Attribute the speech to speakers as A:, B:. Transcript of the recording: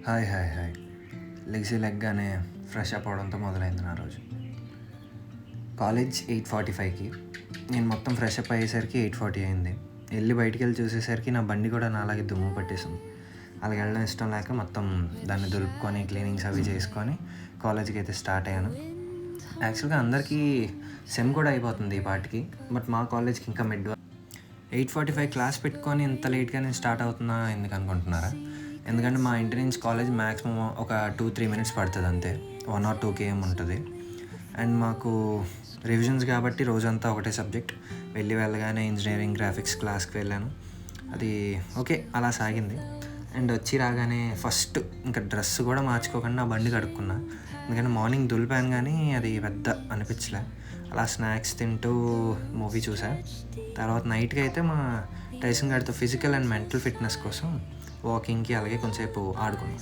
A: Hi hi hi లెగ్గానే fresh up అవడంతో మొదలైంది నా రోజు. కాలేజ్ 8:45కి, నేను మొత్తం ఫ్రెష్ అప్ అయ్యేసరికి 8:40 అయింది. బయటికి వెళ్ళి చూసేసరికి నా బండి కూడా నాలాగే దుమ్ము పట్టేసింది. అలాగ వెళ్ళడం ఇష్టం లేక మొత్తం దాన్ని దులుపుకొని క్లీనింగ్స్ అవి చేసుకొని కాలేజ్కి అయితే స్టార్ట్ అయ్యాను. యాక్చువల్గా అందరికీ సెమ్ కూడా అయిపోతుంది ఈ పాటికి, బట్ మా కాలేజ్కి ఇంకా 8:45 క్లాస్ పెట్టుకొని ఇంత లేట్గా నేను స్టార్ట్ అవుతున్నా ఎందుకు అనుకుంటున్నారా? ఎందుకంటే మా ఇంటి నుంచి కాలేజ్ మ్యాక్సిమం ఒక 2-3 మినిట్స్ పడుతుంది అంతే. 1 or 2 km ఉంటుంది. అండ్ మాకు రివిజన్స్ కాబట్టి రోజంతా ఒకటే సబ్జెక్ట్. వెళ్ళగానే ఇంజనీరింగ్ గ్రాఫిక్స్ క్లాస్కి వెళ్ళాను. అది ఓకే అలా సాగింది. అండ్ వచ్చి రాగానే ఫస్ట్ ఇంకా డ్రెస్ కూడా మార్చుకోకుండా బండి కడుక్కున్నా. ఎందుకంటే మార్నింగ్ దులిపాను కానీ అది పెద్ద అనిపించలే. అలా స్నాక్స్ తింటూ మూవీ చూసా. తర్వాత నైట్కి అయితే మా టైసన్ గారితో ఫిజికల్ అండ్ మెంటల్ ఫిట్నెస్ కోసం వాకింగ్కి అలాగే కొంచెంసేపు ఆడుకున్నాం.